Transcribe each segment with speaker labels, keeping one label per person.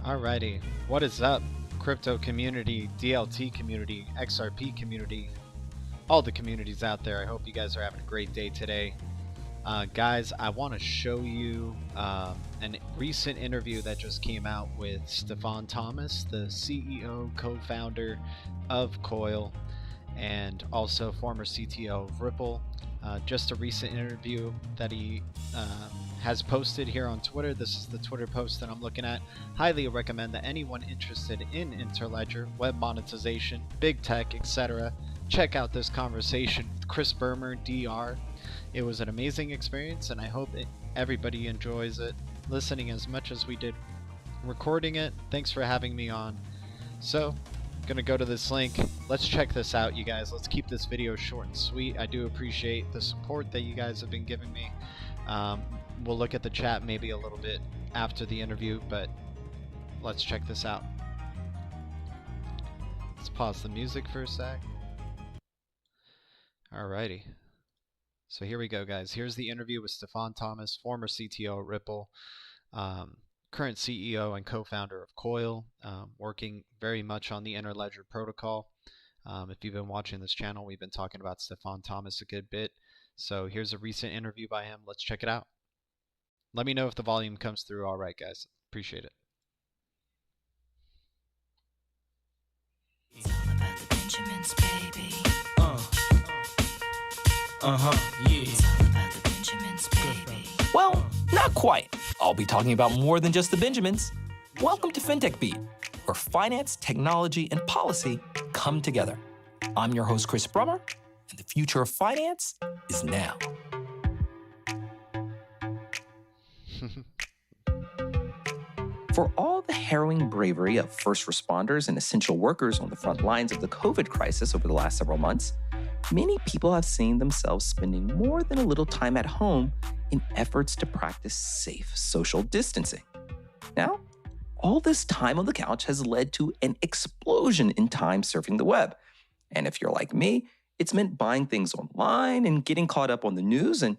Speaker 1: Alrighty, what is up, crypto community, DLT community, XRP community, all the communities out there. I hope you guys are having a great day today. Guys, I want to show you a recent interview that just came out with STEFAN Thomas, the CEO, co-founder of Coil, and also former CTO of Ripple. Just a recent interview that he has posted here on Twitter. This is the Twitter post that I'm looking at. Highly recommend that anyone interested in Interledger, web monetization, big tech, etc. check out this conversation with Chris Bermer, DR. It was an amazing experience, and I hope everybody enjoys it, listening as much as we did recording it. Thanks for having me on. So, gonna go to this link. Let's check this out, you guys. Let's keep this video short and sweet. I do appreciate the support that you guys have been giving me. We'll look at the chat maybe a little bit after the interview, but let's check this out. Let's pause the music for a sec. Alrighty. So here we go, guys. Here's the interview with STEFAN Thomas, former CTO at Ripple, current CEO and co-founder of Coil, working very much on the Interledger protocol. If you've been watching this channel, we've been talking about STEFAN Thomas a good bit. So here's a recent interview by him. Let's check it out. Let me know if the volume comes through all right, guys. Appreciate it.
Speaker 2: It's all about the Benjamins, baby.
Speaker 3: Yeah.
Speaker 2: It's all about the Benjamins, baby.
Speaker 3: Well, not quite. I'll be talking about more than just the Benjamins. Welcome to FinTech Beat, where finance, technology, and policy come together. I'm your host, Chris Bermer, and the future of finance is now. For all the harrowing bravery of first responders and essential workers on the front lines of the COVID crisis over the last several months, many people have seen themselves spending more than a little time at home in efforts to practice safe social distancing. Now, all this time on the couch has led to an explosion in time surfing the web. And if you're like me, it's meant buying things online and getting caught up on the news and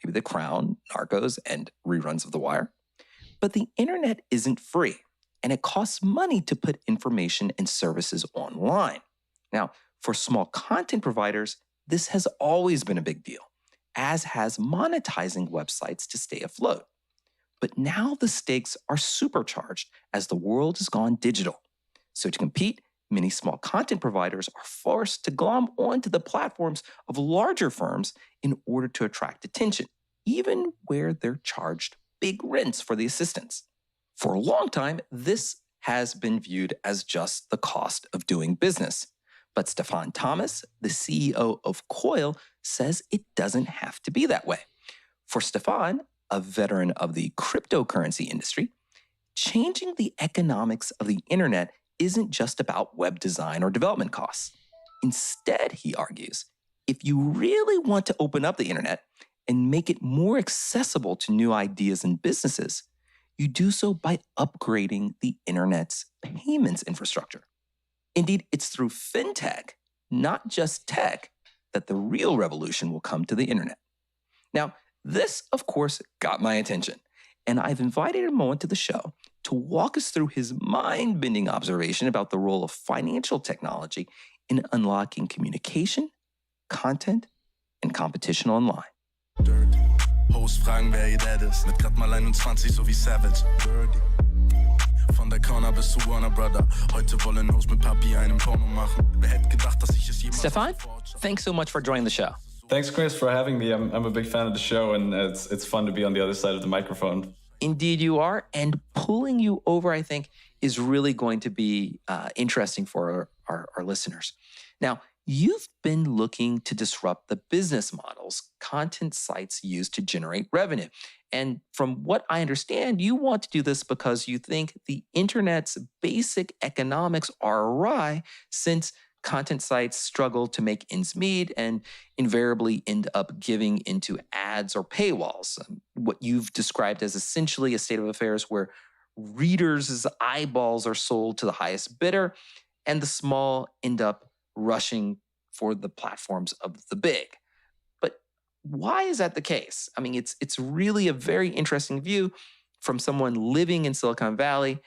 Speaker 3: maybe The Crown, Narcos, and reruns of The Wire. But the internet isn't free, and it costs money to put information and services online. Now, for small content providers, this has always been a big deal, as has monetizing websites to stay afloat. But now the stakes are supercharged as the world has gone digital. So to compete, many small content providers are forced to glom onto the platforms of larger firms in order to attract attention, even where they're charged big rents for the assistance. For a long time, this has been viewed as just the cost of doing business. But STEFAN Thomas, the CEO of Coil, says it doesn't have to be that way. For STEFAN, a veteran of the cryptocurrency industry, changing the economics of the internet isn't just about web design or development costs. Instead, he argues, if you really want to open up the internet and make it more accessible to new ideas and businesses, you do so by upgrading the internet's payments infrastructure. Indeed, it's through fintech, not just tech, that the real revolution will come to the internet. Now, this, of course, got my attention, and I've invited him on to the show to walk us through his mind-bending observation about the role of financial technology in unlocking communication, content, and competition online.
Speaker 4: Dirty. Host fragen, wer ihr Dad ist. Mit grad mal 21, so wie Savage. Dirty. Von der Corner bis zu Warner Brother. Heute wollen Host mit Papi einen Porno machen. Wer hätte gedacht, dass ich es jemals...
Speaker 3: STEFAN, thanks so much for joining the show.
Speaker 5: Thanks, Chris, for having me. I'm a big fan of the show, and it's fun to be on the other side of the microphone.
Speaker 3: Indeed you are, and pulling you over, I think, is really going to be interesting for our listeners. Now, you've been looking to disrupt the business models content sites use to generate revenue. And from what I understand, you want to do this because you think the internet's basic economics are awry, since content sites struggle to make ends meet and invariably end up giving into ads or paywalls. What you've described as essentially a state of affairs where readers' eyeballs are sold to the highest bidder, and the small end up rushing for the platforms of the big. But why is that the case? I mean, it's really a very interesting view from someone living in Silicon Valley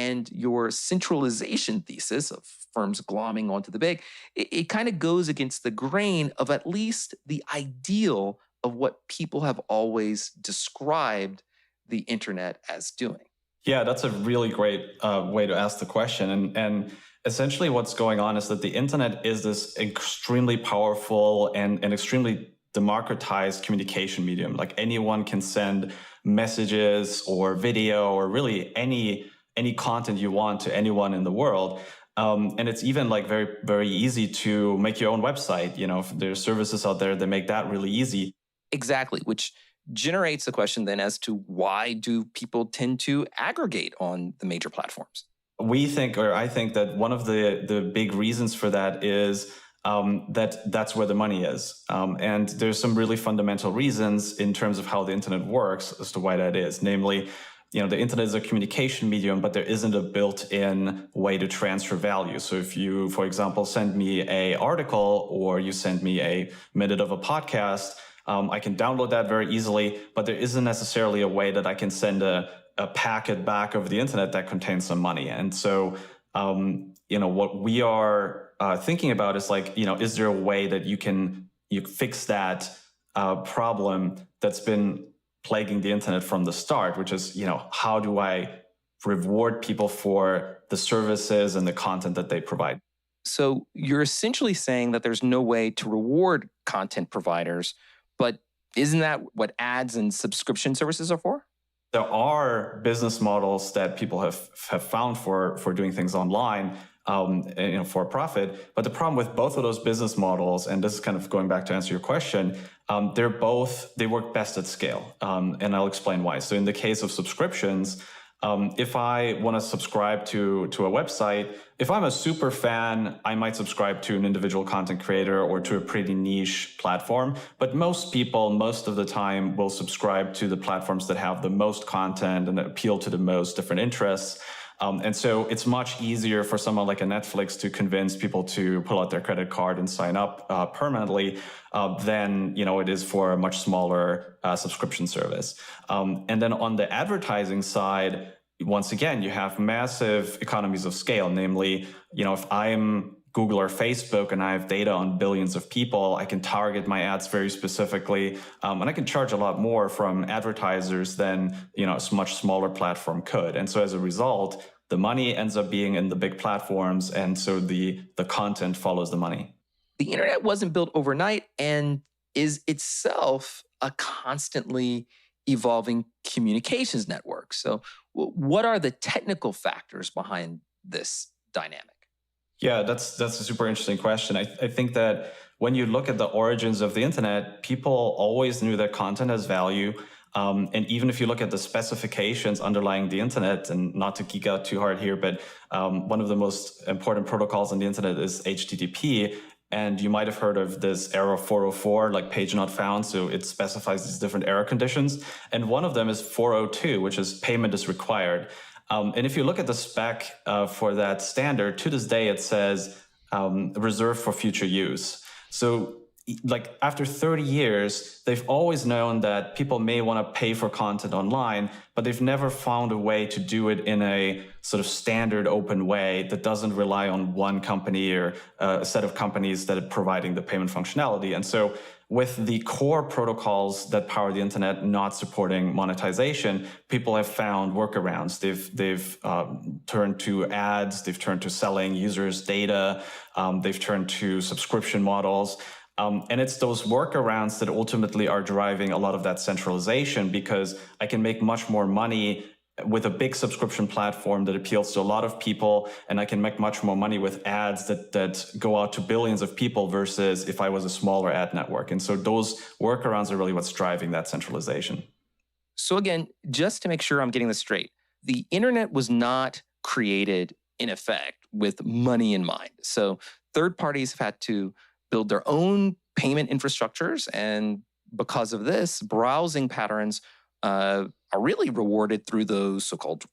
Speaker 3: And your centralization thesis of firms glomming onto the big, it kind of goes against the grain of at least the ideal of what people have always described the internet as doing.
Speaker 5: Yeah, that's a really great way to ask the question. And essentially what's going on is that the internet is this extremely powerful and extremely democratized communication medium. Like anyone can send messages or video or really any content you want to anyone in the world. And it's even like very, very easy to make your own website. You know, there's services out there that make that really easy.
Speaker 3: Exactly, which generates a question then as to why do people tend to aggregate on the major platforms?
Speaker 5: I think that one of the big reasons for that is that's where the money is. And there's some really fundamental reasons in terms of how the internet works as to why that is. Namely, you know, the internet is a communication medium, but there isn't a built-in way to transfer value. So if you, for example, send me an article or you send me a minute of a podcast, I can download that very easily, but there isn't necessarily a way that I can send a packet back over the internet that contains some money. And so, you know, what we are thinking about is like, you know, is there a way that you fix that problem that's been plaguing the internet from the start, which is, you know, how do I reward people for the services and the content that they provide?
Speaker 3: So you're essentially saying that there's no way to reward content providers, but isn't that what ads and subscription services are for?
Speaker 5: There are business models that people have found for doing things online, you know, for profit. But the problem with both of those business models, and this is kind of going back to answer your question, they work best at scale. And I'll explain why. So in the case of subscriptions, if I want to subscribe to a website, if I'm a super fan, I might subscribe to an individual content creator or to a pretty niche platform. But most people, most of the time, will subscribe to the platforms that have the most content and that appeal to the most different interests. And so it's much easier for someone like a Netflix to convince people to pull out their credit card and sign up permanently than, you know, it is for a much smaller subscription service. And then on the advertising side, once again, you have massive economies of scale. Namely, you know, if I'm Google or Facebook and I have data on billions of people, I can target my ads very specifically, and I can charge a lot more from advertisers than, you know, a much smaller platform could. And so as a result, the money ends up being in the big platforms, and so the content follows the money.
Speaker 3: The internet wasn't built overnight and is itself a constantly evolving communications network. So what are the technical factors behind this dynamic?
Speaker 5: Yeah, that's a super interesting question. I think that when you look at the origins of the internet, people always knew that content has value. And even if you look at the specifications underlying the internet, and not to geek out too hard here, but one of the most important protocols on the internet is HTTP. And you might have heard of this error 404, like page not found. So it specifies these different error conditions. And one of them is 402, which is payment is required. And if you look at the spec for that standard, to this day, it says reserved for future use. So like after 30 years, they've always known that people may want to pay for content online, but they've never found a way to do it in a sort of standard open way that doesn't rely on one company or a set of companies that are providing the payment functionality. And so with the core protocols that power the internet not supporting monetization, people have found workarounds. They've turned to ads, they've turned to selling users' data, they've turned to subscription models. And it's those workarounds that ultimately are driving a lot of that centralization, because I can make much more money with a big subscription platform that appeals to a lot of people, and I can make much more money with ads that go out to billions of people versus if I was a smaller ad network. And so those workarounds are really what's driving that centralization.
Speaker 3: So again, just to make sure I'm getting this straight, the internet was not created in effect with money in mind. So third parties have had to build their own payment infrastructures, and because of this, browsing patterns are really rewarded through those so-called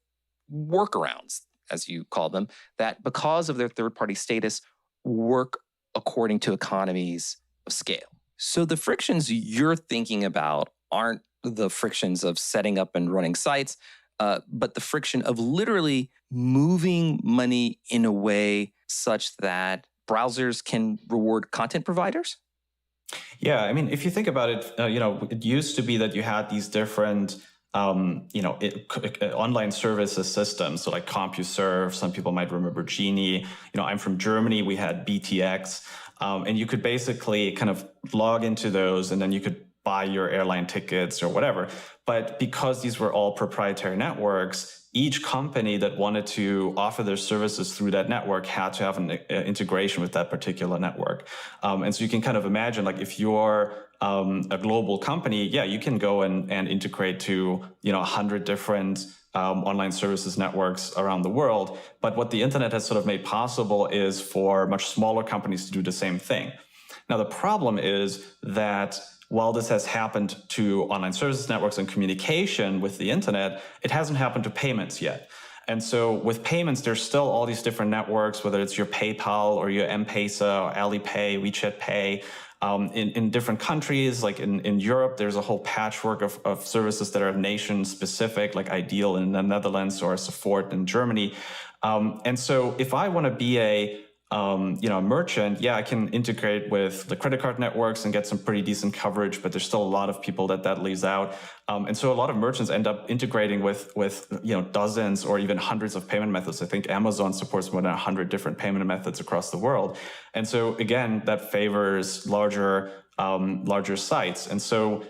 Speaker 3: workarounds, as you call them, that because of their third-party status, work according to economies of scale. So the frictions you're thinking about aren't the frictions of setting up and running sites, but the friction of literally moving money in a way such that browsers can reward content providers?
Speaker 5: Yeah, I mean, if you think about it, it used to be that you had these different, online services systems. So like CompuServe, some people might remember Genie. I'm from Germany. We had BTX, and you could basically kind of log into those, and then you could buy your airline tickets or whatever. But because these were all proprietary networks, each company that wanted to offer their services through that network had to have an integration with that particular network. And so you can kind of imagine, like, if you're a global company, yeah, you can go and integrate to 100 different online services networks around the world. But what the internet has sort of made possible is for much smaller companies to do the same thing. Now, the problem is that while this has happened to online services networks and communication with the internet, it hasn't happened to payments yet. And so with payments, there's still all these different networks, whether it's your PayPal or your M-Pesa or Alipay, WeChat Pay. In different countries, like in Europe, there's a whole patchwork of services that are nation-specific, like Ideal in the Netherlands or Sofort in Germany. And so if I want to be a merchant, yeah, I can integrate with the credit card networks and get some pretty decent coverage, but there's still a lot of people that leaves out. And so a lot of merchants end up integrating with dozens or even hundreds of payment methods. I think Amazon supports more than 100 different payment methods across the world. And so again, that favors larger sites. And so,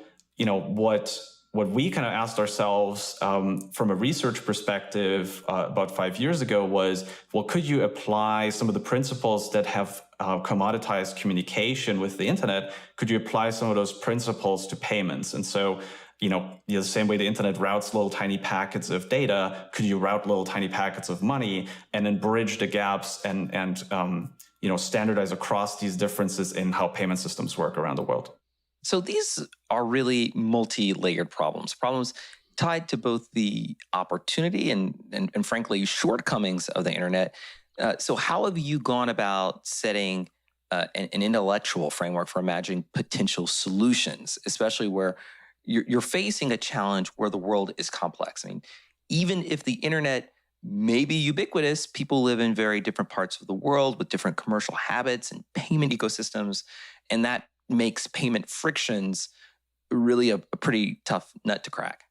Speaker 5: what we kind of asked ourselves from a research perspective about 5 years ago was, well, could you apply some of the principles that have commoditized communication with the internet? Could you apply some of those principles to payments? And so, the same way the internet routes little tiny packets of data, could you route little tiny packets of money and then bridge the gaps and standardize across these differences in how payment systems work around the world?
Speaker 3: So these are really multi-layered problems tied to both the opportunity and frankly, shortcomings of the internet. So how have you gone about setting an intellectual framework for imagining potential solutions, especially where you're facing a challenge where the world is complex? I mean, even if the internet may be ubiquitous, people live in very different parts of the world with different commercial habits and payment ecosystems, and that makes payment frictions really a pretty tough nut to crack.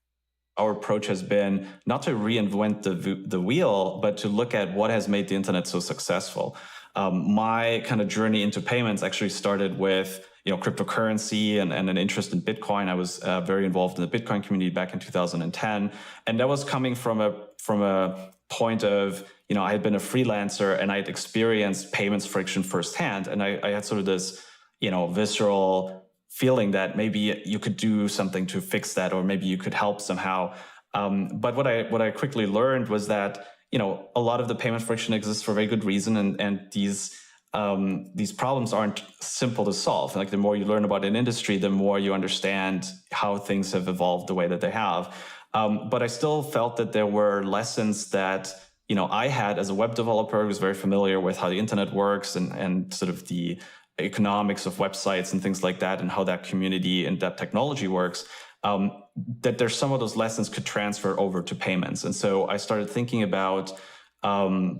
Speaker 5: Our approach has been not to reinvent the wheel, but to look at what has made the internet so successful. My kind of journey into payments actually started with cryptocurrency and an interest in Bitcoin. I was very involved in the Bitcoin community back in 2010, and that was coming from a point of I had been a freelancer and I had experienced payments friction firsthand, and I had sort of this visceral feeling that maybe you could do something to fix that, or maybe you could help somehow. But what I quickly learned was that a lot of the payment friction exists for a very good reason, and these problems aren't simple to solve. Like, the more you learn about an industry, the more you understand how things have evolved the way that they have. But I still felt that there were lessons that I had as a web developer who was very familiar with how the internet works and sort of the economics of websites and things like that, and how that community and that technology works, that there's some of those lessons could transfer over to payments. And so I started thinking about,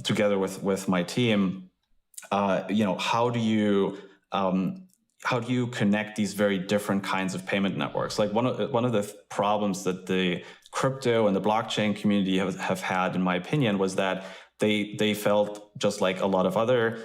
Speaker 5: together with my team, how do you connect these very different kinds of payment networks? Like one of the problems that the crypto and the blockchain community have had, in my opinion, was that they felt just like a lot of other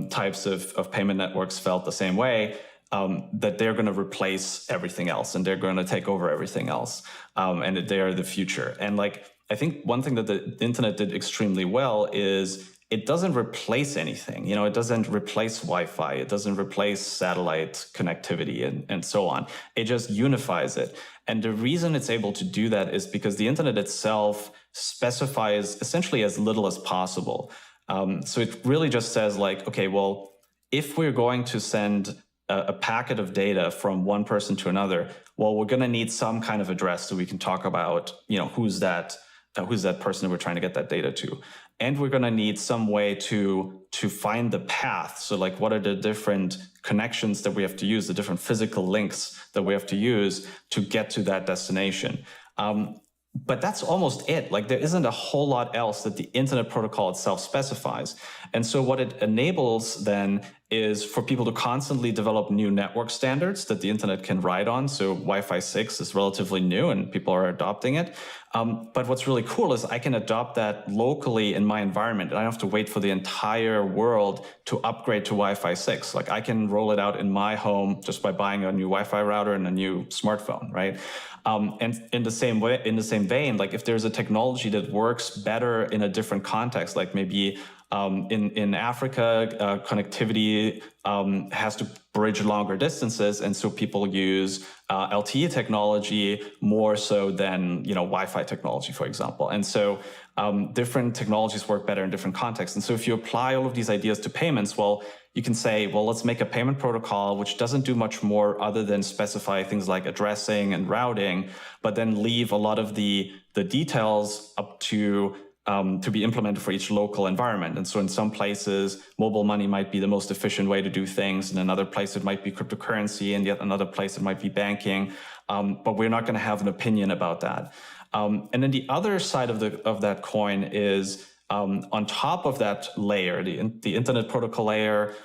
Speaker 5: types of payment networks felt the same way, that they're going to replace everything else and they're going to take over everything else, and that they are the future. And I think one thing that the internet did extremely well is it doesn't replace anything. It doesn't replace Wi-Fi. It doesn't replace satellite connectivity and so on. It just unifies it. And the reason it's able to do that is because the internet itself specifies essentially as little as possible. So it really just says okay, well, if we're going to send a packet of data from one person to another, well, we're going to need some kind of address so we can talk about, who's that person we're trying to get that data to. And we're going to need some way to find the path. So what are the different connections that we have to use, the different physical links that we have to use to get to that destination. But that's almost it. Like, there isn't a whole lot else that the internet protocol itself specifies. And so what it enables then is for people to constantly develop new network standards that the internet can ride on. So Wi-Fi 6 is relatively new and people are adopting it. But what's really cool is I can adopt that locally in my environment. I don't have to wait for the entire world to upgrade to Wi-Fi 6. Like, I can roll it out in my home just by buying a new Wi-Fi router and a new smartphone, right? And in the same way, in the same vein, like, if there's a technology that works better in a different context, like maybe in Africa, connectivity has to bridge longer distances, and so people use LTE technology more so than Wi-Fi technology, for example. And so different technologies work better in different contexts. And so if you apply all of these ideas to payments, well, you can say, well, let's make a payment protocol which doesn't do much more other than specify things like addressing and routing, but then leave a lot of the details up to be implemented for each local environment. And so in some places, mobile money might be the most efficient way to do things. In another place, it might be cryptocurrency, and yet another place, it might be banking. But we're not going to have an opinion about that. And then the other side of that coin is on top of that layer, the internet protocol layer,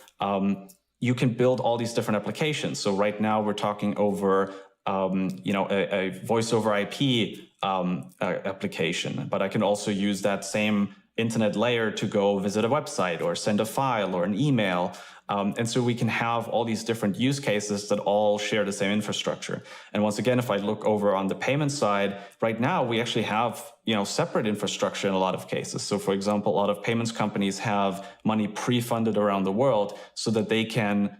Speaker 5: you can build all these different applications. So right now we're talking over a voice over IP application, but I can also use that same internet layer to go visit a website or send a file or an email. And so we can have all these different use cases that all share the same infrastructure. And once again, if I look over on the payment side, right now we actually have separate infrastructure in a lot of cases. So for example, a lot of payments companies have money pre-funded around the world so that they can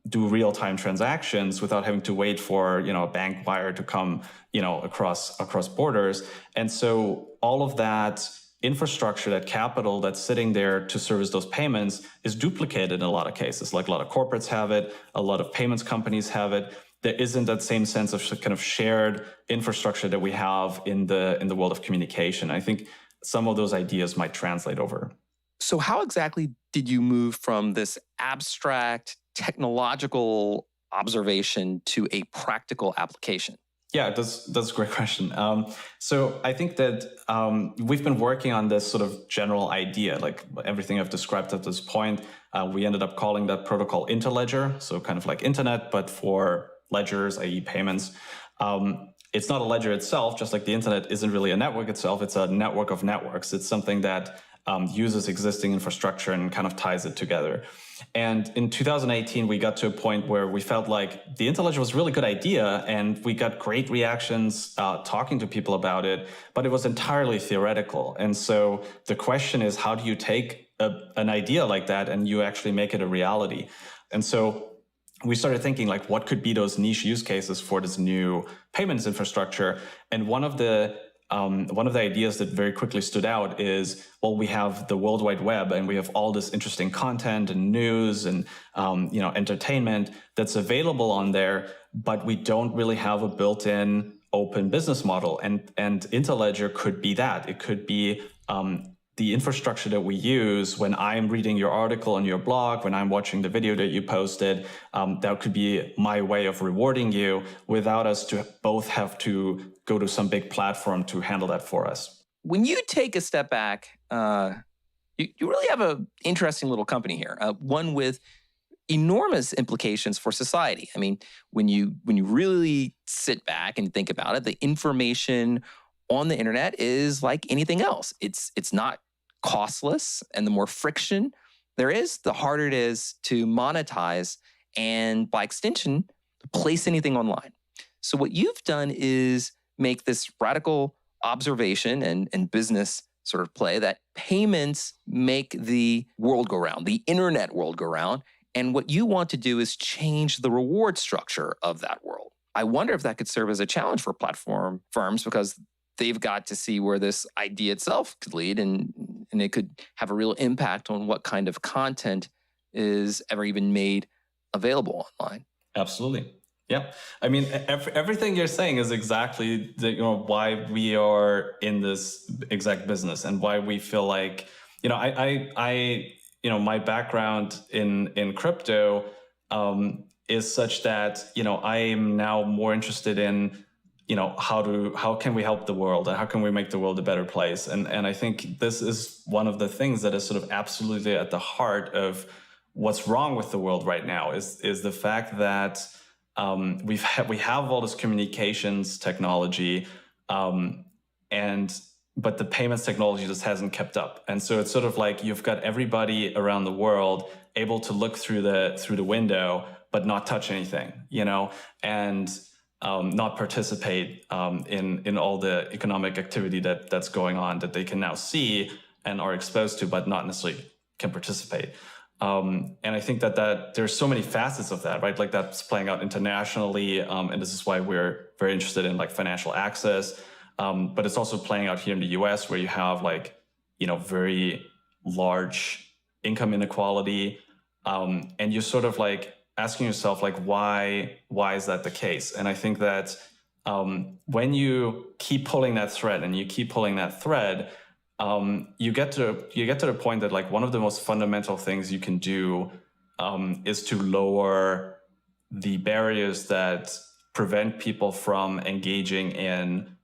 Speaker 5: do real-time transactions without having to wait for a bank wire to come across borders. And so all of that infrastructure, that capital that's sitting there to service those payments, is duplicated in a lot of cases. Like, a lot of corporates have it, a lot of payments companies have it. There isn't that same sense of kind of shared infrastructure that we have in the world of communication. I think some of those ideas might translate over.
Speaker 3: So how exactly did you move from this abstract technological observation to a practical application?
Speaker 5: Yeah, that's a great question. So I think that we've been working on this sort of general idea, like everything I've described at this point. We ended up calling that protocol Interledger, so kind of like internet, but for ledgers, i.e. payments. It's not a ledger itself, just like the internet isn't really a network itself. It's a network of networks. It's something that uses existing infrastructure and kind of ties it together. And in 2018, we got to a point where we felt like the Interledger was a really good idea, and we got great reactions talking to people about it, but it was entirely theoretical. And so the question is, how do you take an idea like that and you actually make it a reality? And so we started thinking, like, what could be those niche use cases for this new payments infrastructure? And one of the ideas that very quickly stood out is, well, we have the World Wide Web, and we have all this interesting content and news and entertainment that's available on there, but we don't really have a built-in open business model. And Interledger could be that. It could be the infrastructure that we use when I'm reading your article on your blog, when I'm watching the video that you posted. That could be my way of rewarding you without us to both have to go to some big platform to handle that for us.
Speaker 3: When you take a step back, you really have an interesting little company here, one with enormous implications for society. I mean, when you really sit back and think about it, the information on the internet is like anything else. It's not costless, and the more friction there is, the harder it is to monetize and, by extension, place anything online. So what you've done is make this radical observation and business sort of play that payments make the world go round, the internet world go round. And what you want to do is change the reward structure of that world. I wonder if that could serve as a challenge for platform firms, because they've got to see where this idea itself could lead, and it could have a real impact on what kind of content is ever even made available online.
Speaker 5: Absolutely. Yeah. I mean, everything you're saying is exactly why we are in this exact business, and why we feel like, my background in crypto is such that, I'm now more interested in how can we help the world, and how can we make the world a better place? And I think this is one of the things that is sort of absolutely at the heart of what's wrong with the world right now, is the fact that we have all this communications technology, but the payments technology just hasn't kept up. And so it's sort of like you've got everybody around the world able to look through the window, but not touch anything, and not participate in all the economic activity that's going on, that they can now see and are exposed to, but not necessarily can participate. And I think that there's so many facets of that, right? Like that's playing out internationally, and this is why we're very interested in like financial access. But it's also playing out here in the US, where you have very large income inequality, and you're sort of like asking yourself, like, why is that the case? And I think that when you keep pulling that thread and you keep pulling that thread, you get to the point that like one of the most fundamental things you can do is to lower the barriers that prevent people from engaging in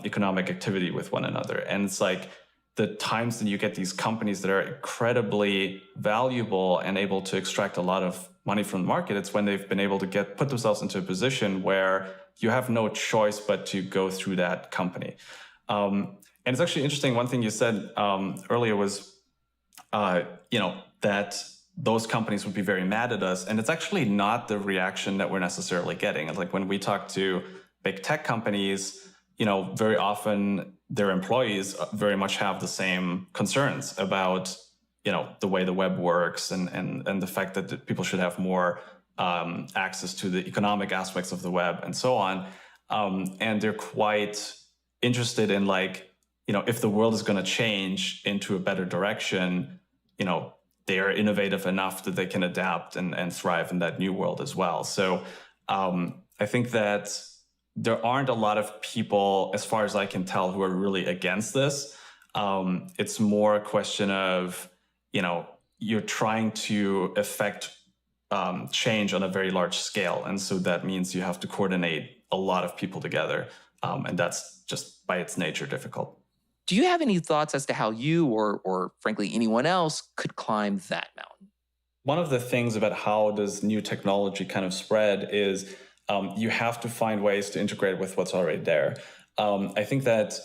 Speaker 5: economic activity with one another. And it's like the times that you get these companies that are incredibly valuable and able to extract a lot of money from the market, it's when they've been able to put themselves into a position where you have no choice but to go through that company. And it's actually interesting. One thing you said earlier was, that those companies would be very mad at us. And it's actually not the reaction that we're necessarily getting. It's like when we talk to big tech companies, very often their employees very much have the same concerns about, the way the web works and the fact that people should have more access to the economic aspects of the web and so on. And they're quite interested in if the world is going to change into a better direction, they are innovative enough that they can adapt and thrive in that new world as well. So I think that there aren't a lot of people, as far as I can tell, who are really against this. It's more a question of, you're trying to affect change on a very large scale. And so that means you have to coordinate a lot of people together. And that's just by its nature difficult.
Speaker 3: Do you have any thoughts as to how you or frankly anyone else could climb that mountain?
Speaker 5: One of the things about how does new technology kind of spread is you have to find ways to integrate with what's already there. I think that,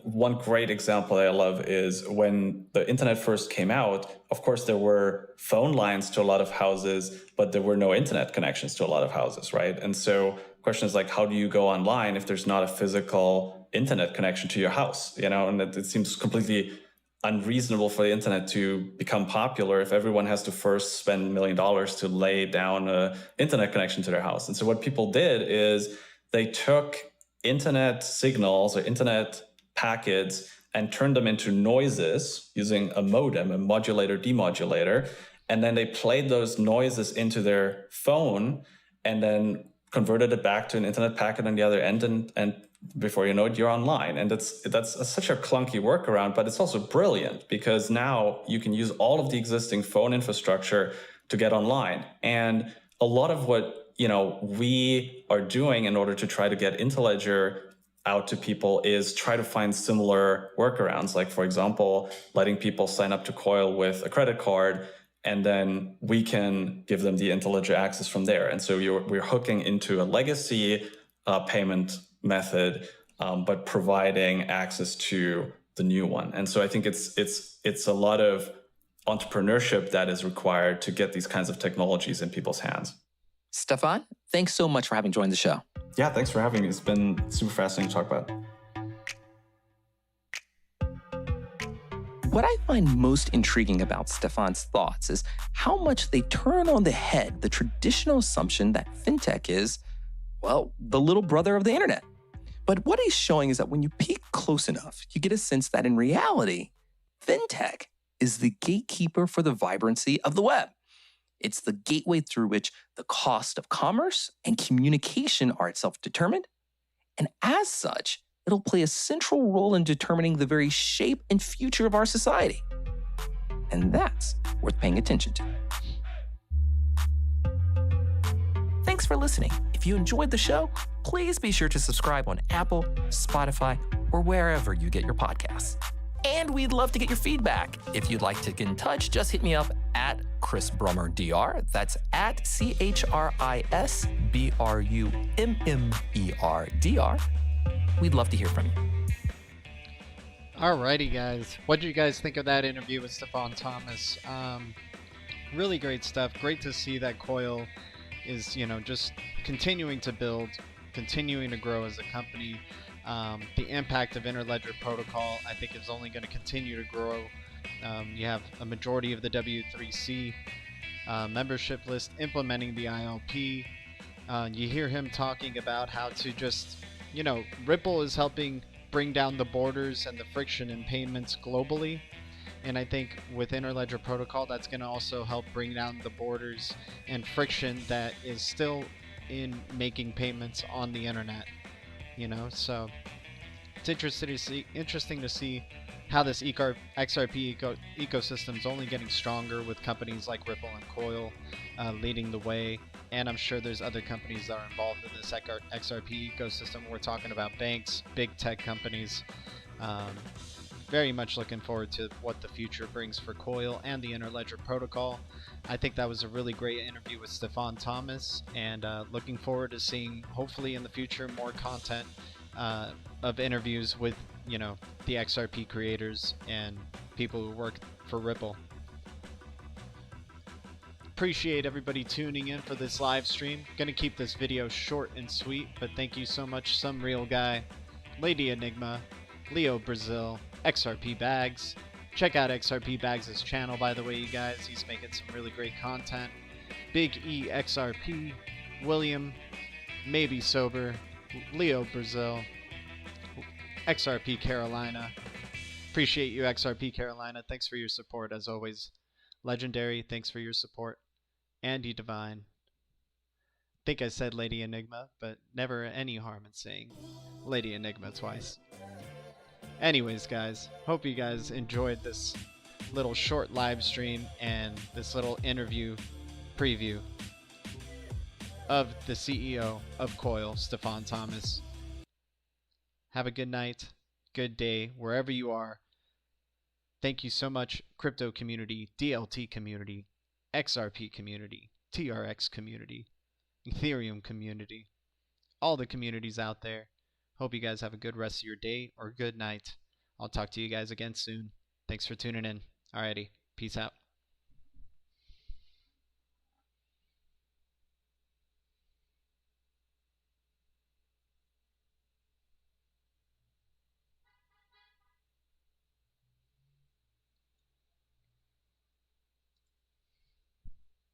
Speaker 5: one great example that I love is when the internet first came out, of course, there were phone lines to a lot of houses, but there were no internet connections to a lot of houses, right? And so the question is like, how do you go online if there's not a physical internet connection to your house? And it seems completely unreasonable for the internet to become popular if everyone has to first spend $1 million to lay down an internet connection to their house. And so what people did is they took internet signals or internet packets and turned them into noises using a modem, a modulator, demodulator. And then they played those noises into their phone and then converted it back to an internet packet on the other end. And before you know it, you're online. And that's such a clunky workaround, but it's also brilliant because now you can use all of the existing phone infrastructure to get online. And a lot of what we are doing in order to try to get Interledger out to people is try to find similar workarounds. Like, for example, letting people sign up to Coil with a credit card, and then we can give them the Interledger access from there. And so we're hooking into a legacy payment method, but providing access to the new one. And so I think it's a lot of entrepreneurship that is required to get these kinds of technologies in people's hands.
Speaker 3: Stefan, thanks so much for having joined the show.
Speaker 5: Yeah, thanks for having me. It's been super fascinating to talk about.
Speaker 3: What I find most intriguing about Stefan's thoughts is how much they turn on the head the traditional assumption that fintech is, well, the little brother of the internet. But what he's showing is that when you peek close enough, you get a sense that in reality, fintech is the gatekeeper for the vibrancy of the web. It's the gateway through which the cost of commerce and communication are itself determined. And as such, it'll play a central role in determining the very shape and future of our society. And that's worth paying attention to. Thanks for listening. If you enjoyed the show, please be sure to subscribe on Apple, Spotify, or wherever you get your podcasts. And we'd love to get your feedback. If you'd like to get in touch, just hit me up at Chris Brummer DR. That's at ChrisBrummer. We'd love to hear from you.
Speaker 1: Alrighty, guys. What did you guys think of that interview with Stefan Thomas? Really great stuff. Great to see that Coil is, just continuing to build, continuing to grow as a company. The impact of Interledger protocol, I think, is only going to continue to grow. You have a majority of the W3C membership list implementing the ILP. You hear him talking about how to just, Ripple is helping bring down the borders and the friction in payments globally. And I think with Interledger protocol, that's going to also help bring down the borders and friction that is still in making payments on the internet. So it's interesting to see how this XRP ecosystem is only getting stronger with companies like Ripple and Coil leading the way. And I'm sure there's other companies that are involved in this XRP ecosystem. We're talking about banks, big tech companies. Very much looking forward to what the future brings for Coil and the Interledger protocol. I think that was a really great interview with Stefan Thomas, and looking forward to seeing, hopefully in the future, more content of interviews with, the XRP creators and people who work for Ripple. Appreciate everybody tuning in for this live stream. Gonna keep this video short and sweet, but thank you so much, Some Real Guy, Lady Enigma, Leo Brazil, XRP Bags. Check out XRP Bags' channel, by the way, you guys. He's making some really great content. Big E XRP, William, Maybe Sober, Leo Brazil, XRP Carolina. Appreciate you, XRP Carolina. Thanks for your support, as always. Legendary, thanks for your support. Andy Divine. Think I said Lady Enigma, but never any harm in saying Lady Enigma twice. Anyways, guys, hope you guys enjoyed this little short live stream and this little interview preview of the CEO of Coil, Stefan Thomas. Have a good night, good day, wherever you are. Thank you so much, crypto community, DLT community, XRP community, TRX community, Ethereum community, all the communities out there. Hope you guys have a good rest of your day or good night. I'll talk to you guys again soon. Thanks for tuning in. Alrighty, peace out.